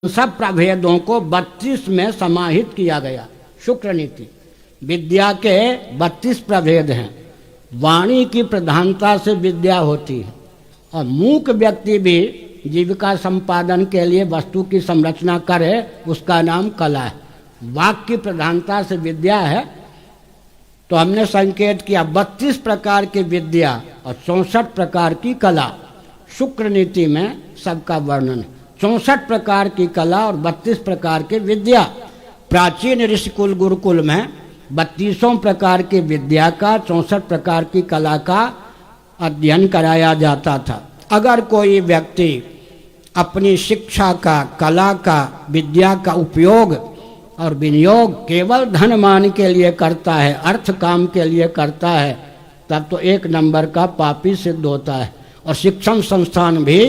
सब प्रभेदों को 32 में समाहित किया गया। शुक्र नीति विद्या के 32 प्रभेद हैं। वाणी की प्रधानता से विद्या होती है और मूक व्यक्ति भी जीविका संपादन के लिए वस्तु की संरचना करे, उसका नाम कला है। वाक की प्रधानता से विद्या है। तो हमने संकेत किया 32 प्रकार की विद्या और 64 प्रकार की कला। शुक्र नीति में सबका वर्णन है। 64 प्रकार की कला और 32 प्रकार की विद्या। प्राचीन ऋषिकुल गुरुकुल में 32 प्रकार की विद्या का 64 प्रकार की कला का अध्ययन कराया जाता था। अगर कोई व्यक्ति अपनी शिक्षा का, कला का, विद्या का उपयोग और विनियोग केवल धन मान के लिए करता है, अर्थ काम के लिए करता है, तब तो 1 नंबर का पापी सिद्ध होता है। और शिक्षण संस्थान भी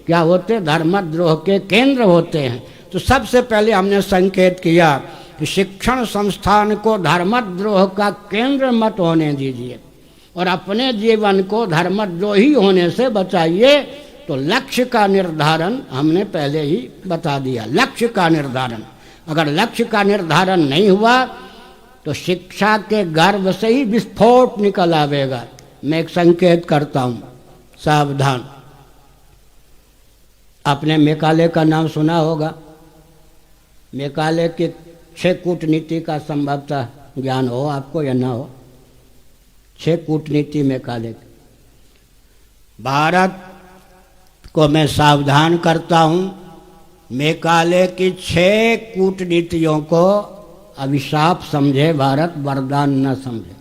क्या होते? धर्मद्रोह के केंद्र होते हैं। तो सबसे पहले हमने संकेत किया कि शिक्षण संस्थान को धर्मद्रोह का केंद्र मत होने दीजिए और अपने जीवन को धर्मद्रोही होने से बचाइए। तो लक्ष्य का निर्धारण हमने पहले ही बता दिया। लक्ष्य का निर्धारण, अगर लक्ष्य का निर्धारण नहीं हुआ तो शिक्षा के गर्भ से ही विस्फोट निकल आवेगा। मैं एक संकेत करता हूँ, सावधान। आपने मेकाले का नाम सुना होगा। मेकाले की 6 कूटनीति का संभवतः ज्ञान हो आपको या ना हो। 6 कूटनीति मेकाले की। भारत को मैं सावधान करता हूँ, मेकाले की 6 कूटनीतियों को अभिशाप समझे भारत, वरदान न समझे।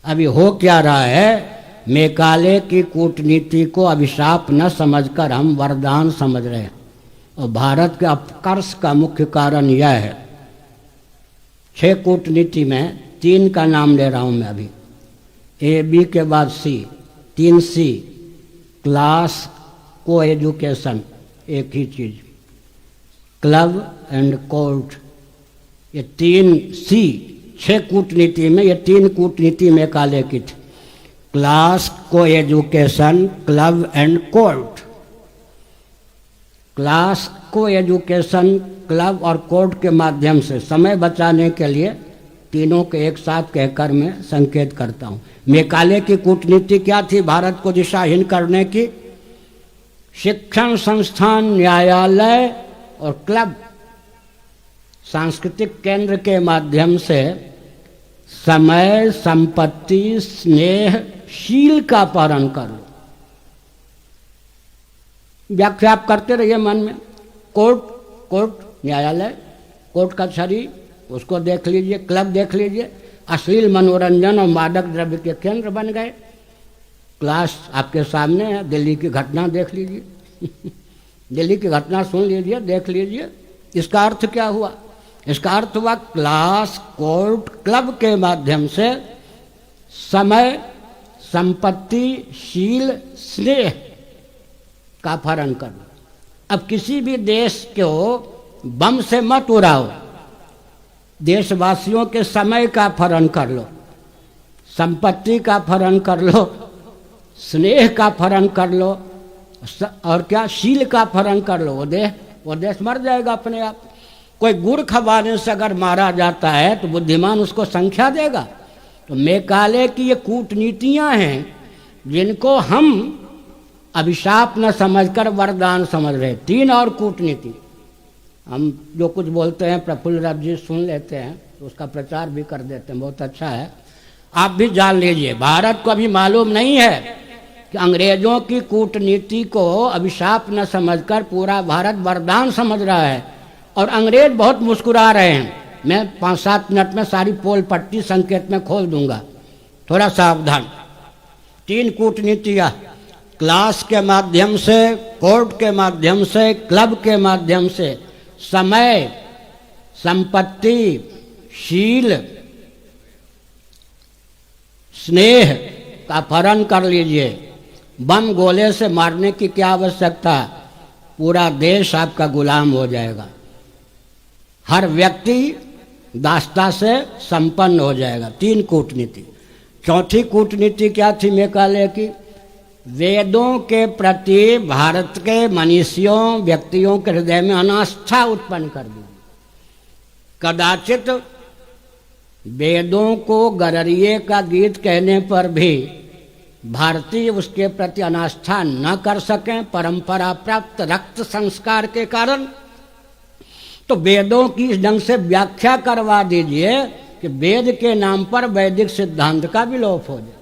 अभी हो क्या रहा है? मेकाले की कूटनीति को अभिशाप न समझकर हम वरदान समझ रहे हैं। और भारत के अपकर्ष का मुख्य कारण यह है, 6 कूटनीति में 3 का नाम ले रहा हूं मैं अभी। ए बी के बाद सी, 3 सी, क्लास, को एजुकेशन, एक ही चीज, क्लब एंड कोर्ट, ये 3 सी 6 कूटनीति में, ये 3 कूटनीति मेकाले की थी। क्लास, को education, club and court. Class, को एजुकेशन, क्लब और कोर्ट के माध्यम से समय बचाने के लिए तीनों के एक साथ कहकर मैं संकेत करता हूँ। मेकाले की कूटनीति क्या थी भारत को दिशाहीन करने की? शिक्षण संस्थान, न्यायालय और क्लब, सांस्कृतिक केंद्र के माध्यम से समय, संपत्ति, स्नेह, शील का पालन कर लो। व्याख्या आप करते रहिए मन में। कोर्ट न्यायालय, कोर्ट कचहरी उसको देख लीजिए, क्लब देख लीजिए, अश्लील मनोरंजन और मादक द्रव्य के केंद्र बन गए। क्लास आपके सामने है, दिल्ली की घटना देख लीजिए दिल्ली की घटना सुन लीजिए, देख लीजिए। इसका अर्थ क्या हुआ? इसका अर्थ हुआ क्लास, कोर्ट, क्लब के माध्यम से समय, संपत्ति, शील, स्नेह का अपहरण करना। अब किसी भी देश को बम से मत उड़ाओ, देशवासियों के समय का अपहरण कर लो, संपत्ति का अपहरण कर लो, स्नेह का अपहरण कर लो और क्या, शील का अपहरण कर लो। वो देश मर जाएगा अपने आप। कोई गुड़ खवाने से अगर मारा जाता है तो बुद्धिमान उसको संख्या देगा। तो मेकाले की ये कूटनीतियां हैं जिनको हम अभिशाप न समझकर वरदान समझ रहे। 3 और कूटनीति हम जो कुछ बोलते हैं प्रफुल्ल रब जी सुन लेते हैं तो उसका प्रचार भी कर देते हैं, बहुत अच्छा है। आप भी जान लीजिए, भारत को अभी मालूम नहीं है कि अंग्रेजों की कूटनीति को अभिशाप न समझकर पूरा भारत वरदान समझ रहा है और अंग्रेज बहुत मुस्कुरा रहे हैं। मैं 5-7 मिनट में सारी पोल पट्टी संकेत में खोल दूंगा, थोड़ा सावधान। 3 कूटनीतियां, क्लास के माध्यम से, कोर्ट के माध्यम से, क्लब के माध्यम से समय, संपत्ति, शील, स्नेह का अपहरण कर लीजिए। बम गोले से मारने की क्या आवश्यकता? पूरा देश आपका गुलाम हो जाएगा। हर व्यक्ति दास्ता से संपन्न हो जाएगा। 3 कूटनीति। चौथी कूटनीति क्या थी मेकाले की? वेदों के प्रति भारत के मनुष्यों व्यक्तियों के हृदय में अनास्था उत्पन्न कर दी। कदाचित वेदों को गररिये का गीत कहने पर भी भारतीय उसके प्रति अनास्था न कर सकें परंपरा प्राप्त रक्त संस्कार के कारण, तो वेदों की इस ढंग से व्याख्या करवा दीजिए कि वेद के नाम पर वैदिक सिद्धांत का विलोप हो जाए।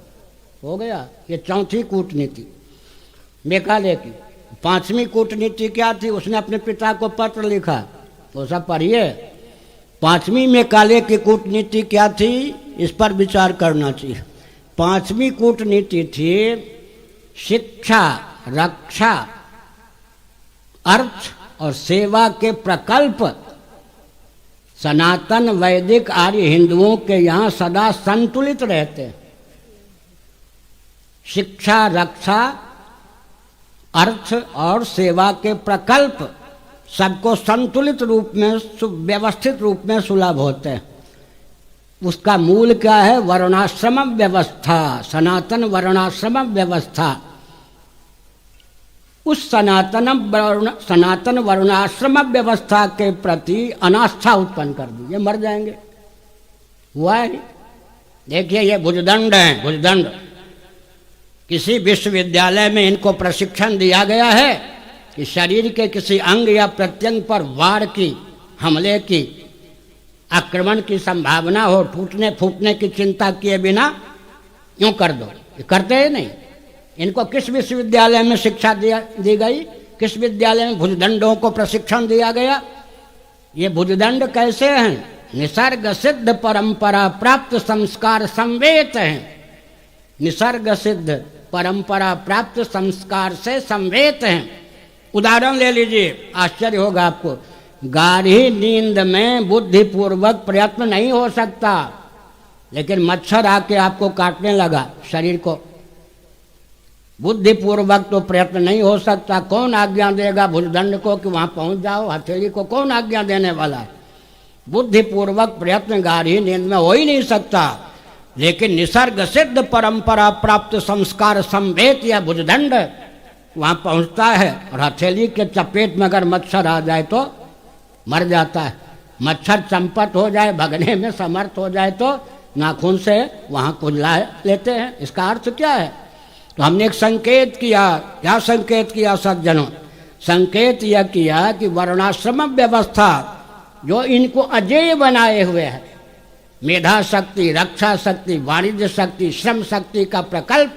हो गया। ये चौथी कूटनीति मेकाले की। पांचवी कूटनीति क्या थी? उसने अपने पिता को पत्र लिखा, वो सब पढ़िए। पांचवी मेकाले की कूटनीति क्या थी, इस पर विचार करना चाहिए। पांचवी कूटनीति थी शिक्षा, रक्षा, अर्थ और सेवा के प्रकल्प सनातन वैदिक आर्य हिंदुओं के यहाँ सदा संतुलित रहते हैं। शिक्षा, रक्षा, अर्थ और सेवा के प्रकल्प सबको संतुलित रूप में, व्यवस्थित रूप में सुलभ होते हैं। उसका मूल क्या है? वर्णाश्रम व्यवस्था, सनातन वर्णाश्रम व्यवस्था। उस सनातन वर्णाश्रम व्यवस्था के प्रति अनास्था उत्पन्न कर दी। ये मर जाएंगे। हुआ है। देखिए ये भुजदंड है, भुजदंड। किसी विश्वविद्यालय में इनको प्रशिक्षण दिया गया है कि शरीर के किसी अंग या प्रत्यंग पर वार की, हमले की, आक्रमण की संभावना हो, टूटने फूटने की चिंता किए बिना यूं कर दो। ये करते हैं नहीं। इनको किस विश्वविद्यालय में शिक्षा दी गई? किस विद्यालय में भुजदंडों को प्रशिक्षण दिया गया? ये भुजदंड कैसे हैं? निसर्ग सिद्ध परंपरा प्राप्त संस्कार संवेत हैं। निसर्ग सिद्ध परंपरा प्राप्त संस्कार से संवेत हैं। उदाहरण ले लीजिए, आश्चर्य होगा आपको। गाढ़ी नींद में बुद्धिपूर्वक प्रयत्न नहीं हो सकता, लेकिन मच्छर आके आपको काटने लगा शरीर को, बुद्धिपूर्वक तो प्रयत्न नहीं हो सकता। कौन आज्ञा देगा भुजदंड को कि वहां पहुंच जाओ? हथेली को कौन आज्ञा देने वाला है? बुद्धिपूर्वक प्रयत्न गाढ़ी नींद में हो ही नहीं सकता। लेकिन निसर्ग सिद्ध परंपरा प्राप्त संस्कार संवेत या भुजदंड वहां पहुंचता है, और हथेली के चपेट में अगर मच्छर आ जाए तो मर जाता है। मच्छर चंपत हो जाए, भगने में समर्थ हो जाए तो नाखून से वहां कुचला लेते हैं। इसका अर्थ क्या है? तो हमने एक संकेत किया। क्या संकेत किया सज्जनों? संकेत यह किया कि वर्णाश्रम व्यवस्था जो इनको अजेय बनाए हुए है, मेधा शक्ति, रक्षा शक्ति, वाणिज्य शक्ति, श्रम शक्ति का प्रकल्प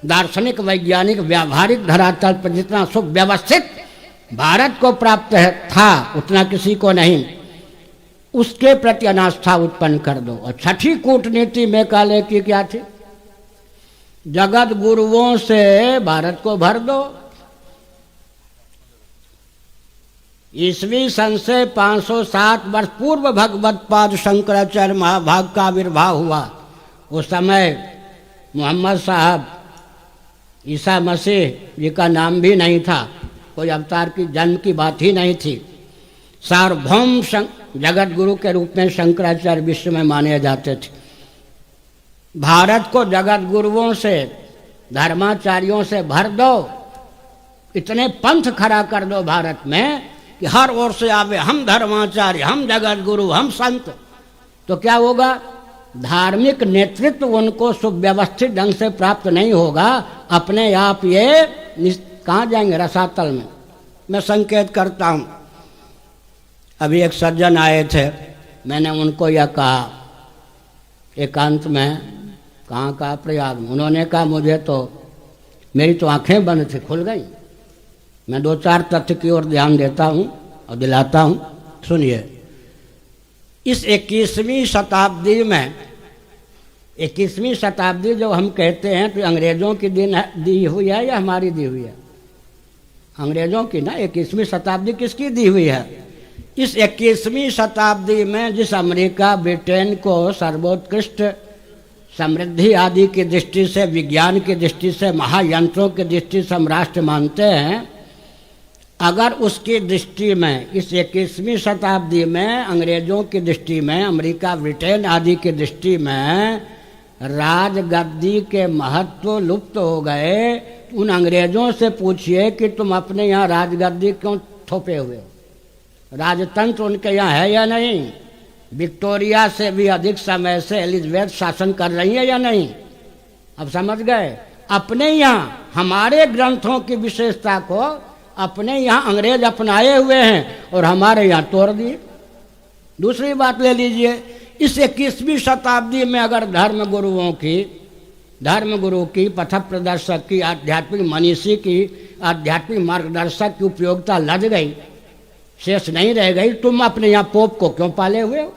दार्शनिक, वैज्ञानिक, व्यावहारिक धरातल पर जितना सुव्यवस्थित भारत को प्राप्त है था, उतना किसी को नहीं। उसके प्रति अनास्था उत्पन्न कर दो। और छठी कूटनीति मेकाले की क्या थी? जगत गुरुओं से भारत को भर दो। ईस्वी सन से 507 वर्ष पूर्व भगवत पाद शंकराचार्य महाभाग का आविर्भाव हुआ। उस समय मोहम्मद साहब, ईसा मसीह जी का नाम भी नहीं था, कोई अवतार की जन्म की बात ही नहीं थी। सार्वभौम जगत गुरु के रूप में शंकराचार्य विश्व में माने जाते थे। भारत को जगत गुरुओं से, धर्माचार्यों से भर दो। इतने पंथ खड़ा कर दो भारत में कि हर ओर से आवे हम धर्माचार्य, हम जगत गुरु, हम संत। तो क्या होगा? धार्मिक नेतृत्व उनको सुव्यवस्थित ढंग से प्राप्त नहीं होगा। अपने आप ये कहाँ जाएंगे? रसातल में। मैं संकेत करता हूँ। अभी एक सज्जन आए थे, मैंने उनको यह कहा एकांत में, कहाँ का? प्रयाग में। उन्होंने कहा मुझे तो, मेरी तो आंखें बंद थी, खुल गई। मैं दो चार तथ्य की ओर ध्यान देता हूँ और दिलाता हूँ। सुनिए, इस 21वीं शताब्दी में, 21वीं शताब्दी जो हम कहते हैं तो अंग्रेजों की दी हुई है या हमारी दी हुई है? अंग्रेजों की ना। 21वीं शताब्दी किसकी दी हुई है? इस 21वीं शताब्दी में जिस अमेरिका, ब्रिटेन को सर्वोत्कृष्ट समृद्धि आदि की दृष्टि से, विज्ञान की दृष्टि से, महायंत्रों की दृष्टि से हम राष्ट्र मानते हैं, अगर उसकी दृष्टि में इस 21वीं शताब्दी में अंग्रेजों की दृष्टि में, अमेरिका, ब्रिटेन आदि की दृष्टि में राजगद्दी के महत्व लुप्त हो गए, उन अंग्रेजों से पूछिए कि तुम अपने यहाँ राजगद्दी क्यों थोपे हुए हो। राजतंत्र उनके यहाँ है या नहीं? विक्टोरिया से भी अधिक समय से एलिजाबेथ शासन कर रही है या नहीं? अब समझ गए? अपने यहाँ हमारे ग्रंथों की विशेषता को अपने यहाँ अंग्रेज अपनाए हुए हैं और हमारे यहाँ तोड़ दिए। दूसरी बात ले लीजिए, इस 21वीं शताब्दी में अगर धर्मगुरु की, पथ प्रदर्शक की, आध्यात्मिक मनीषी की, आध्यात्मिक मार्गदर्शक की उपयोगिता लद गई, शेष नहीं रह गई, तुम अपने यहाँ पोप को क्यों पाले हुए हो?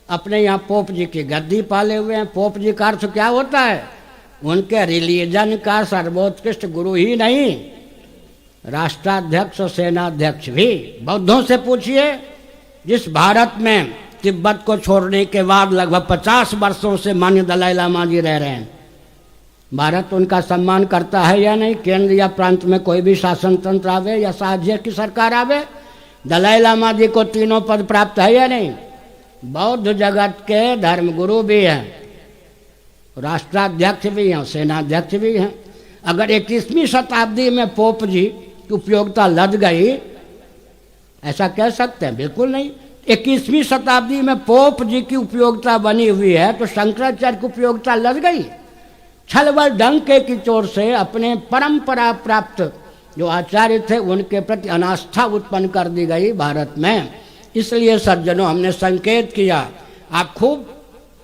अपने यहाँ पोप जी की गद्दी पाले हुए हैं। पोप जी का अर्थ क्या होता है? उनके रिलीजन का सर्वोत्कृष्ट गुरु ही नहीं, राष्ट्राध्यक्ष और सेनाध्यक्ष भी। बौद्धों से पूछिए, जिस भारत में तिब्बत को छोड़ने के बाद लगभग 50 वर्षों से मान्य दलाई लामा जी रह रहे हैं, भारत उनका सम्मान करता है या नहीं? केंद्र या प्रांत में कोई भी शासन तंत्र आवे या साझे की सरकार आवे, दलाई लामा जी को तीनों पद प्राप्त है या नहीं? बौद्ध जगत के धर्मगुरु भी हैं, राष्ट्राध्यक्ष भी हैं, सेनाध्यक्ष भी हैं। अगर 21वीं शताब्दी में पोप जी की उपयोगिता लद गई, ऐसा कह सकते हैं? बिल्कुल नहीं। 21वीं शताब्दी में पोप जी की उपयोगिता बनी हुई है तो शंकराचार्य की उपयोगिता लद गई। छलबल डंके की चोर से अपने परंपरा प्राप्त जो आचार्य थे उनके प्रति अनास्था उत्पन्न कर दी गई भारत में। इसलिए सज्जनों, हमने संकेत किया, आप खूब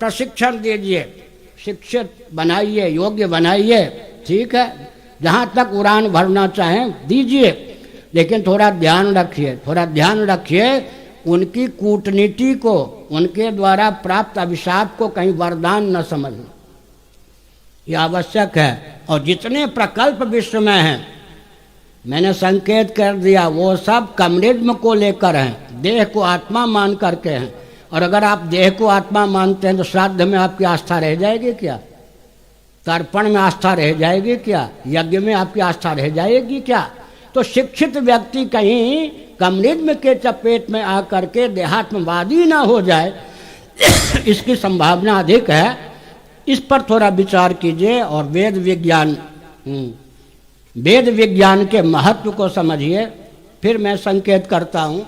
प्रशिक्षण दीजिए, शिक्षित बनाइए, योग्य बनाइए, ठीक है। जहाँ तक उड़ान भरना चाहें दीजिए, लेकिन थोड़ा ध्यान रखिए उनकी कूटनीति को, उनके द्वारा प्राप्त अभिशाप को कहीं वरदान न समझना, यह आवश्यक है। और जितने प्रकल्प विश्व में हैं, मैंने संकेत कर दिया, वो सब कम्युनिज्म को लेकर हैं, देह को आत्मा मान करके हैं। और अगर आप देह को आत्मा मानते हैं तो श्राद्ध में आपकी आस्था रह जाएगी क्या? तर्पण में आस्था रह जाएगी क्या? यज्ञ में आपकी आस्था रह जाएगी क्या? तो शिक्षित व्यक्ति कहीं कम्युनिज्म के चपेट में आकर के देहात्मवादी ना हो जाए, इसकी संभावना अधिक है। इस पर थोड़ा विचार कीजिए और वेद विज्ञान के महत्व को समझिए। फिर मैं संकेत करता हूँ,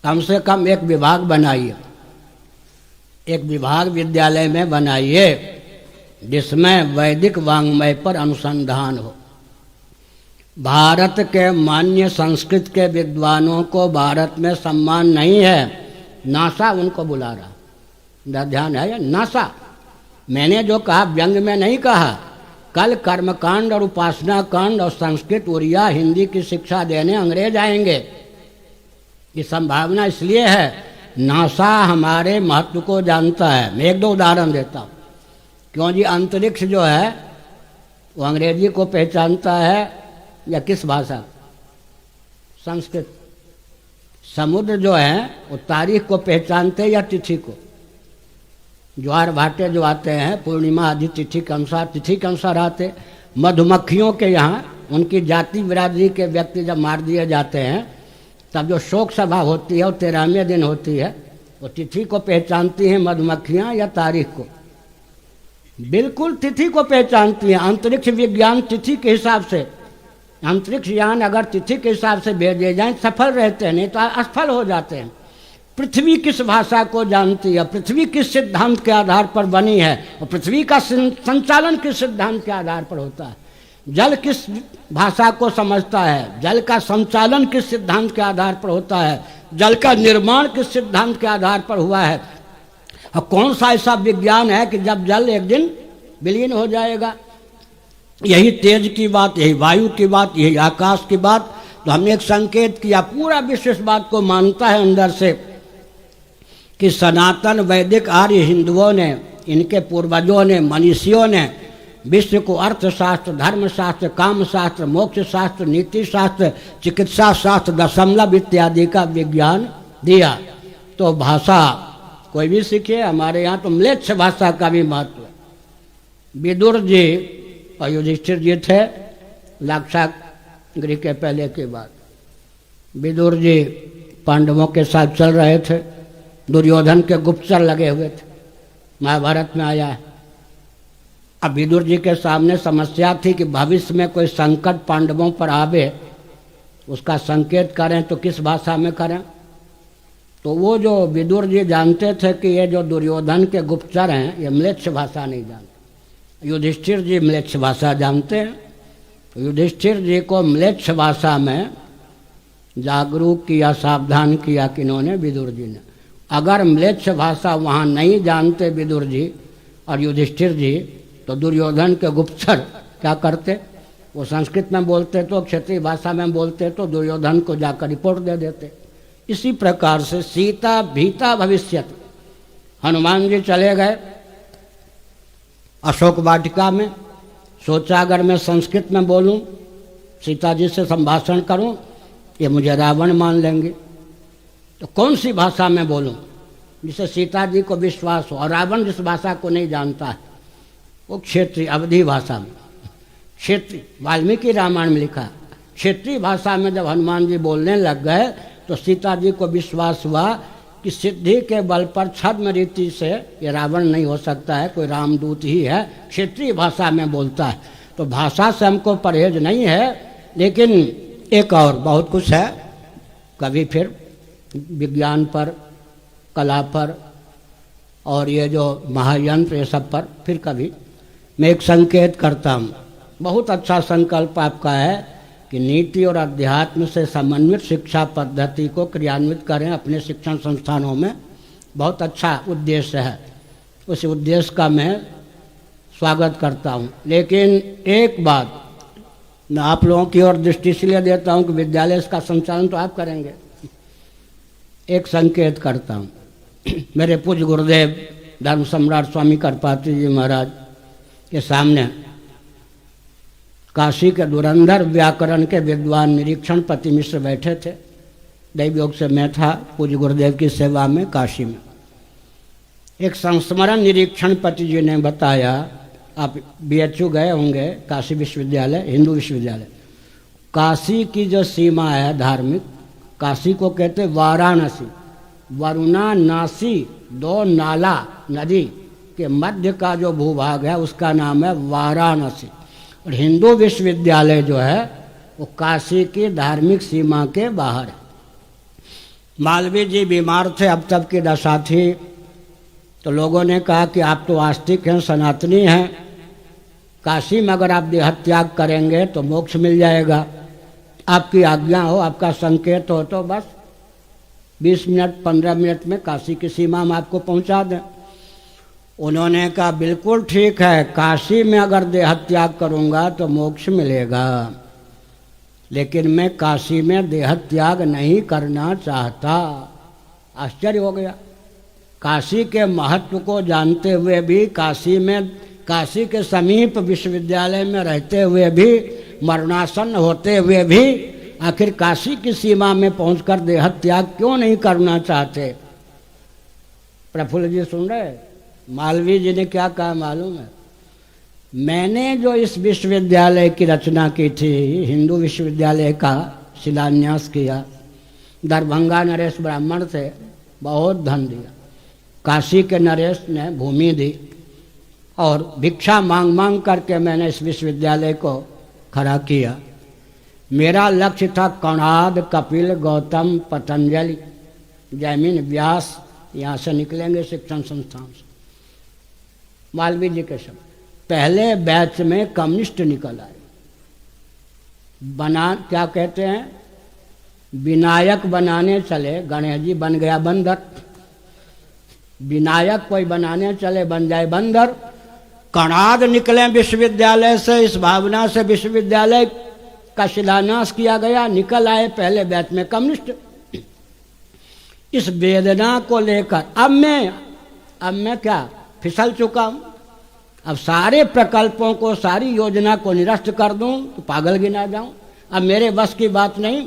कम से कम एक विभाग बनाइए, एक विभाग विद्यालय में बनाइए जिसमें वैदिक वाङ्मय पर अनुसंधान हो। भारत के मान्य संस्कृत के विद्वानों को भारत में सम्मान नहीं है, नासा उनको बुला रहा, ध्यान है? नासा, मैंने जो कहा व्यंग में नहीं कहा। कल कर्मकांड और उपासना कांड और संस्कृत, उड़िया, हिंदी की शिक्षा देने अंग्रेज आएंगे, ये संभावना इसलिए है, नासा हमारे महत्व को जानता है। मैं 1-2 उदाहरण देता हूँ। क्यों जी? अंतरिक्ष जो है वो अंग्रेजी को पहचानता है या किस भाषा? संस्कृत। समुद्र जो है वो तारीख को पहचानते या तिथि को? ज्वार भाटे जो आते हैं पूर्णिमा आदि तिथि के अनुसार आते। मधुमक्खियों के यहाँ उनकी जाति बिरादरी के व्यक्ति जब मार दिए जाते हैं तब जो शोक सभा होती है वो 13वें दिन होती है, वो तिथि को पहचानती हैं मधुमक्खियाँ या तारीख को? बिल्कुल तिथि को पहचानती हैं। अंतरिक्ष विज्ञान तिथि के हिसाब से, अंतरिक्ष यान अगर तिथि के हिसाब से भेजे जाएं सफल रहते हैं, नहीं तो असफल हो जाते हैं। पृथ्वी किस भाषा को जानती है, पृथ्वी किस सिद्धांत के आधार पर बनी है, और पृथ्वी का संचालन किस सिद्धांत के आधार पर होता है। जल किस भाषा को समझता है, जल का संचालन किस सिद्धांत के आधार पर होता है, जल का निर्माण किस सिद्धांत के आधार पर हुआ है, और कौन सा ऐसा विज्ञान है कि जब जल एक दिन विलीन हो जाएगा। यही तेज की बात, यही वायु की बात, यही आकाश की बात। तो हमने एक संकेत किया, पूरा विश्व इस बात को मानता है अंदर से कि सनातन वैदिक आर्य हिंदुओं ने, इनके पूर्वजों ने, मनीषियों ने विश्व को अर्थशास्त्र, धर्मशास्त्र, कामशास्त्र, मोक्ष शास्त्र, नीति शास्त्र, चिकित्सा शास्त्र, दशमलव इत्यादि का विज्ञान दिया। तो भाषा कोई भी सीखे, हमारे यहाँ तो म्लेच्छ भाषा का भी महत्व है। विदुर जी और युधिष्ठिर जी थे लाक्षागृह के पहले के बाद। विदुर जी पांडवों के साथ चल रहे थे, दुर्योधन के गुप्तचर लगे हुए थे, महाभारत में आया है। अब विदुर जी के सामने समस्या थी कि भविष्य में कोई संकट पांडवों पर आवे, उसका संकेत करें तो किस भाषा में करें। तो वो जो विदुर जी जानते थे कि ये जो दुर्योधन के गुप्तचर हैं ये म्लेच्छ भाषा नहीं जानते, युधिष्ठिर जी म्लेच्छ भाषा जानते हैं। तो युधिष्ठिर जी को म्लेच्छ भाषा में जागरूक किया, सावधान किया किन्होंने, विदुर जी ने। अगर म्लेच्छ भाषा वहाँ नहीं जानते विदुर जी और युधिष्ठिर जी, तो दुर्योधन के गुप्तचर क्या करते, वो संस्कृत में बोलते तो, क्षेत्रीय भाषा में बोलते तो दुर्योधन को जाकर रिपोर्ट दे देते। इसी प्रकार से सीता भीता भविष्यति, हनुमान जी चले गए अशोक वाटिका में, सोचा अगर मैं संस्कृत में बोलूं, सीता जी से संभाषण करूं, ये मुझे रावण मान लेंगे, तो कौन सी भाषा में बोलूं जिससे सीता जी को विश्वास हो। और रावण जिस भाषा को नहीं जानता है वो क्षेत्रीय अवधी भाषा में, क्षेत्रीय वाल्मीकि रामायण में लिखा, क्षेत्रीय भाषा में जब हनुमान जी बोलने लग गए तो सीता जी को विश्वास हुआ कि सिद्धि के बल पर छद्म रीति से ये रावण नहीं हो सकता है, कोई रामदूत ही है, क्षेत्रीय भाषा में बोलता है। तो भाषा से हमको परहेज नहीं है, लेकिन एक और बहुत कुछ है, कभी फिर विज्ञान पर, कला पर और ये जो महायंत्र ये सब पर फिर कभी मैं एक संकेत करता हूँ। बहुत अच्छा संकल्प आपका है कि नीति और अध्यात्म से समन्वित शिक्षा पद्धति को क्रियान्वित करें अपने शिक्षण संस्थानों में। बहुत अच्छा उद्देश्य है, उस उद्देश्य का मैं स्वागत करता हूँ। लेकिन एक बात मैं आप लोगों की ओर दृष्टि इसलिए देता हूँ कि विद्यालय इसका संचालन तो आप करेंगे। एक संकेत करता हूँ, मेरे पूज्य गुरुदेव धर्म सम्राट स्वामी करपात्री जी महाराज के सामने काशी के धुरंधर व्याकरण के विद्वान निरीक्षण पति मिश्र बैठे थे। दैव योग से मैं था पूज्य गुरुदेव की सेवा में काशी में। एक संस्मरण निरीक्षण पति जी ने बताया, आप BHU गए होंगे, काशी विश्वविद्यालय, हिंदू विश्वविद्यालय। काशी की जो सीमा है धार्मिक, काशी को कहते वाराणसी, वरुणा नासी दो नाला नदी के मध्य का जो भूभाग है उसका नाम है वाराणसी। और हिंदू विश्वविद्यालय जो है वो काशी की धार्मिक सीमा के बाहर है। मालवीय जी बीमार थे, अब तक की दशा थी, तो लोगों ने कहा कि आप तो आस्तिक हैं, सनातनी हैं, काशी में अगर आप देहत्याग करेंगे तो मोक्ष मिल जाएगा, आपकी आज्ञा हो, आपका संकेत हो तो बस 20 मिनट 15 मिनट में काशी की सीमा में आपको पहुंचा दें। उन्होंने कहा बिल्कुल ठीक है, काशी में अगर देहत्याग करूंगा तो मोक्ष मिलेगा, लेकिन मैं काशी में देहत्याग नहीं करना चाहता। आश्चर्य हो गया, काशी के महत्व को जानते हुए भी, काशी के समीप विश्वविद्यालय में रहते हुए भी, मरणासन्न होते हुए भी आखिर काशी की सीमा में पहुंचकर देहत्याग क्यों नहीं करना चाहते। प्रफुल्ल जी सुन रहे, मालवीय जी ने क्या कहा मालूम है, मैंने जो इस विश्वविद्यालय की रचना की थी, हिंदू विश्वविद्यालय का शिलान्यास किया, दरभंगा नरेश ब्राह्मण थे, बहुत धन दिया, काशी के नरेश ने भूमि दी, और भिक्षा मांग मांग करके मैंने इस विश्वविद्यालय को खड़ा किया। मेरा लक्ष्य था कणाद, कपिल, गौतम, पतंजलि, जैमिन, व्यास यहाँ से निकलेंगे शिक्षण संस्थान से। मालवीय जी के शब्द, पहले बैच में कम्युनिस्ट निकल आए, क्या कहते हैं, विनायक बनाने चले, गणेश जी बन गया बंदर, विनायक कोई बनाने चले बन जाए बंदर। कणाद निकले विश्वविद्यालय से, इस भावना से विश्वविद्यालय का शिलान्यास किया गया, निकल आए पहले बैच में कम्युनिस्ट। इस वेदना को लेकर अब मैं क्या फिसल चुका हूं। अब सारे प्रकल्पों को, सारी योजना को निरस्त कर दूं तो पागल गिना जाऊं, अब मेरे बस की बात नहीं।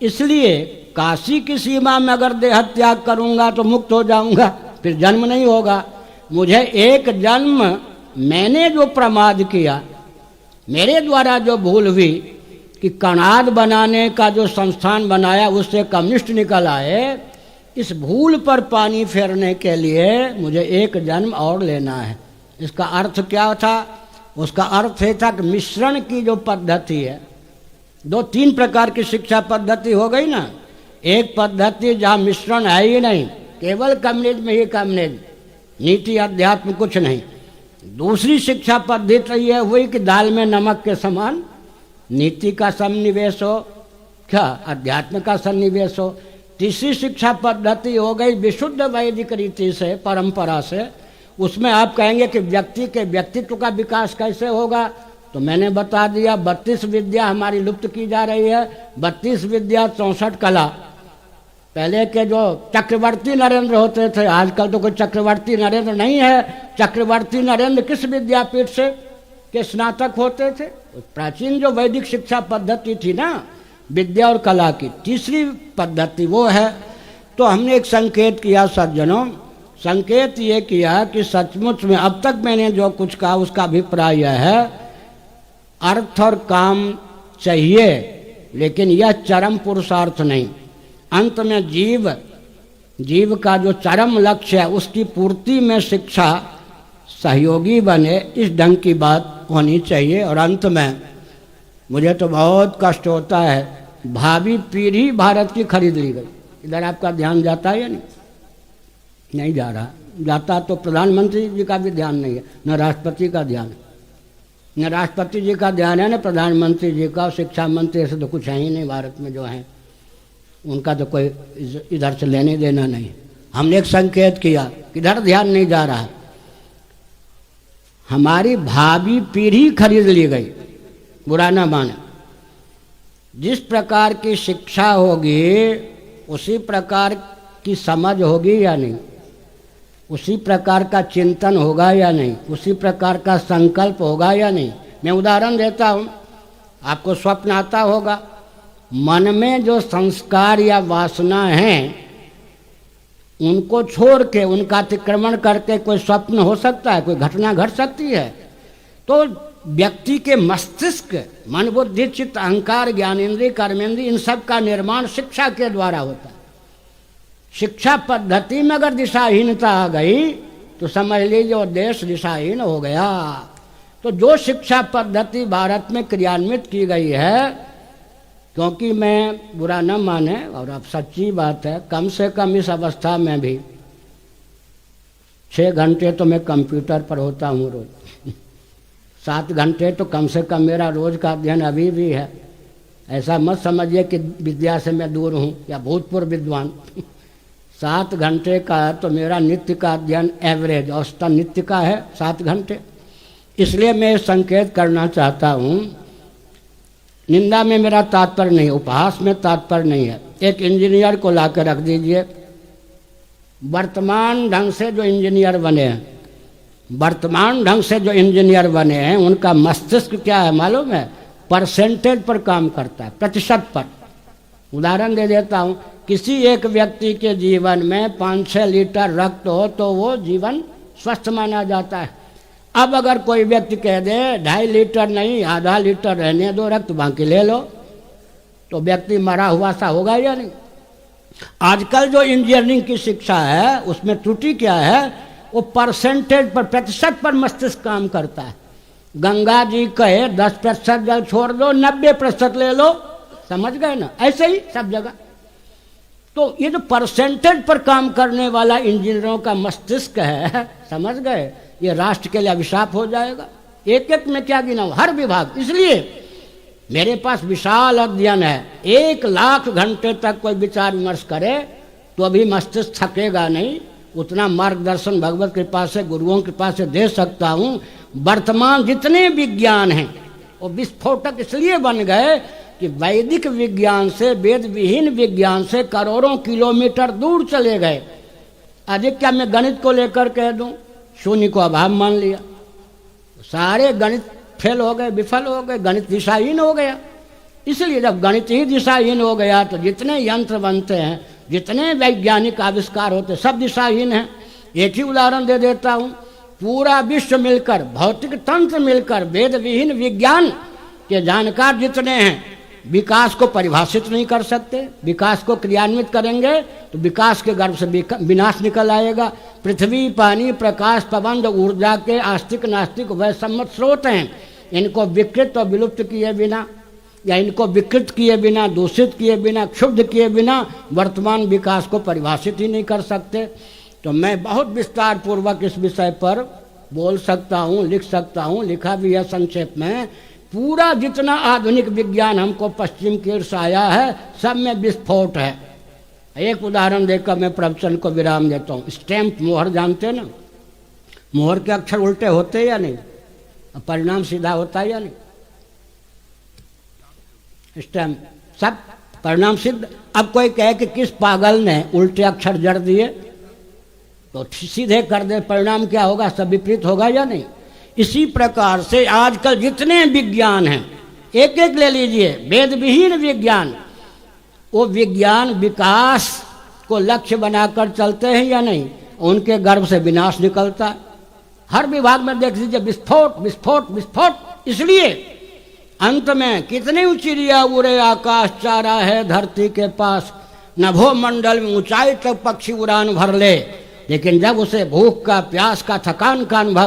इसलिए काशी की सीमा में अगर देहत्याग करूंगा तो मुक्त हो जाऊंगा, फिर जन्म नहीं होगा। मुझे एक जन्म, मैंने जो प्रमाद किया, मेरे द्वारा जो भूल हुई कि कणाद बनाने का जो संस्थान बनाया उससे कम्युनिस्ट निकल आए, इस भूल पर पानी फेरने के लिए मुझे एक जन्म और लेना है। इसका अर्थ क्या था उसका अर्थ ये था कि मिश्रण की जो पद्धति है, 2-3 प्रकार की शिक्षा पद्धति हो गई ना। एक पद्धति जहाँ मिश्रण है ही नहीं, केवल कम्युनिज्म ही कम्युनिज्म, नीति अध्यात्म कुछ नहीं। दूसरी शिक्षा पद्धति ये हुई कि दाल में नमक के समान नीति का सन्निवेश हो, क्या अध्यात्म का सन्निवेश हो। तीसरी शिक्षा पद्धति हो गई विशुद्ध वैदिक रीति से, परंपरा से। उसमें आप कहेंगे कि व्यक्ति के व्यक्तित्व का विकास कैसे होगा, तो मैंने बता दिया 32 विद्या हमारी लुप्त की जा रही है। 32 विद्या 64 कला। पहले के जो चक्रवर्ती नरेंद्र होते थे, आजकल तो कोई चक्रवर्ती नरेंद्र नहीं है। चक्रवर्ती नरेंद्र किस विद्यापीठ से के स्नातक होते थे? प्राचीन जो वैदिक शिक्षा पद्धति थी ना, विद्या और कला की, तीसरी पद्धति वो है। तो हमने एक संकेत किया सज्जनों, संकेत ये किया कि सचमुच में अब तक मैंने जो कुछ कहा उसका अभिप्राय यह है, अर्थ और काम चाहिए, लेकिन यह चरम पुरुषार्थ नहीं। अंत में जीव का जो चरम लक्ष्य है उसकी पूर्ति में शिक्षा सहयोगी बने, इस ढंग की बात होनी चाहिए। और अंत में मुझे तो बहुत कष्ट होता है, भावी पीढ़ी भारत की खरीद ली गई। इधर आपका ध्यान जाता है या नहीं? नहीं जा रहा। जाता तो प्रधानमंत्री जी का भी ध्यान नहीं है, न राष्ट्रपति का ध्यान है, न राष्ट्रपति जी का ध्यान है, न प्रधानमंत्री जी का। शिक्षा मंत्री ऐसे तो कुछ है ही नहीं भारत में, जो है उनका तो कोई इधर से लेने देना नहीं। हमने एक संकेत किया, किधर ध्यान नहीं जा रहा। हमारी भावी पीढ़ी खरीद ली गई, बुरा ना माने। जिस प्रकार की शिक्षा होगी उसी प्रकार की समझ होगी या नहीं, उसी प्रकार का चिंतन होगा या नहीं, उसी प्रकार का संकल्प होगा या नहीं। मैं उदाहरण देता हूँ, आपको स्वप्न आता होगा। मन में जो संस्कार या वासना हैं उनको छोड़ के, उनका अतिक्रमण करके कोई स्वप्न हो सकता है, कोई घटना घट सकती है। तो व्यक्ति के मस्तिष्क, मन बुद्धि चित्त अहंकार ज्ञानेन्द्रिय कर्मेंद्रिय, इन सब का निर्माण शिक्षा के द्वारा होता है। शिक्षा पद्धति में अगर दिशाहीनता आ गई तो समझ लीजिए वो देश दिशाहीन हो गया। तो जो शिक्षा पद्धति भारत में क्रियान्वित की गई है, क्योंकि मैं बुरा न माने और अब सच्ची बात है, कम से कम इस अवस्था में भी 6 घंटे तो मैं कंप्यूटर पर होता हूँ रोज। 7 घंटे तो कम से कम मेरा रोज का अध्ययन अभी भी है। ऐसा मत समझिए कि विद्या से मैं दूर हूँ या भूतपूर्व विद्वान। 7 घंटे का तो मेरा नित्य का अध्ययन एवरेज औसतन नित्य का है 7 घंटे। इसलिए मैं संकेत करना चाहता हूँ, निंदा में मेरा तात्पर्य नहीं, उपहास में तात्पर्य नहीं है। एक इंजीनियर को ला कर रख दीजिए, वर्तमान ढंग से जो इंजीनियर बने हैं, वर्तमान ढंग से जो इंजीनियर बने हैं, उनका मस्तिष्क क्या है मालूम है? परसेंटेज पर काम करता है, प्रतिशत पर। उदाहरण दे देता हूँ, किसी एक व्यक्ति के जीवन में 5-6 लीटर रक्त हो तो वो जीवन स्वस्थ माना जाता है। अब अगर कोई व्यक्ति कह दे 2.5 लीटर नहीं, आधा लीटर रहने दो रक्त, बाकी ले लो, तो व्यक्ति मरा हुआ सा होगा या नहीं? आजकल जो इंजीनियरिंग की शिक्षा है उसमें त्रुटि क्या है? वो परसेंटेज पर, प्रतिशत पर मस्तिष्क काम करता है। गंगा जी कहे 10% जल छोड़ दो, 90% ले लो, समझ गए ना? ऐसे ही सब जगह। तो ये जो परसेंटेज पर काम करने वाला इंजीनियरों का मस्तिष्क है, समझ गए, ये राष्ट्र के लिए अभिशाप हो जाएगा। एक एक में क्या गिना, हर विभाग। इसलिए मेरे पास विशाल अध्ययन है, 1 लाख घंटे तक कोई विचार विमर्श करे तो अभी मस्तिष्क थकेगा नहीं। उतना मार्गदर्शन भगवत कृपा से, गुरुओं की कृपा से दे सकता हूँ। वर्तमान जितने विज्ञान हैं वो विस्फोटक इसलिए बन गए कि वैदिक विज्ञान से, वेद विहीन विज्ञान से करोड़ों किलोमीटर दूर चले गए। अधिक क्या मैं गणित को लेकर कह दूं, शून्य को अभाव मान लिया, सारे गणित फेल हो गए, विफल हो गए, गणित दिशाहीन हो गया। इसलिए जब गणित ही दिशाहीन हो गया तो जितने यंत्र बनते हैं, जितने वैज्ञानिक आविष्कार होते, सब दिशाहीन हैं। एक ही उदाहरण दे देता हूँ, पूरा विश्व मिलकर, भौतिक तंत्र मिलकर, वेद विहीन विज्ञान के जानकार जितने हैं, विकास को परिभाषित नहीं कर सकते। विकास को क्रियान्वित करेंगे तो विकास के गर्भ से विनाश निकल आएगा। पृथ्वी, पानी, प्रकाश, पवन ऊर्जा के आस्तिक नास्तिक वैसम्मत स्रोत हैं। इनको विकृत और विलुप्त किए बिना या इनको विकृत किए बिना, दूषित किए बिना, क्षुब्ध किए बिना वर्तमान विकास को परिभाषित ही नहीं कर सकते। तो मैं बहुत विस्तार पूर्वक इस विषय पर बोल सकता हूँ, लिख सकता हूँ, लिखा भी है संक्षेप में। पूरा जितना आधुनिक विज्ञान हमको पश्चिम की ओर से आया है, सब में विस्फोट है। एक उदाहरण देकर मैं प्रवचन को विराम देता हूँ। स्टैम्प, मोहर जानते ना, मोहर के अक्षर उल्टे होते या नहीं, परिणाम सीधा होता है या नहीं? स्टैम्प सब परिणाम सिद्ध। अब कोई कहे कि किस पागल ने उल्टे अक्षर जड़ दिए, तो सीधे कर दे, परिणाम क्या होगा? सब विपरीत होगा या नहीं? इसी प्रकार से आजकल जितने विज्ञान हैं, एक एक ले लीजिए, वेद विहीन विज्ञान, वो विज्ञान विकास को लक्ष्य बनाकर चलते हैं या नहीं? उनके गर्भ से विनाश निकलता है। हर विभाग में देख लीजिए विस्फोट विस्फोट विस्फोट। इसलिए अंत में कितनी चिड़िया उड़े आकाश, चारा है धरती के पास, नभो मंडल में ऊंचाई तक पक्षी उड़ान भर ले, लेकिन जब उसे भूख का, प्यास का, थकान का अनुभव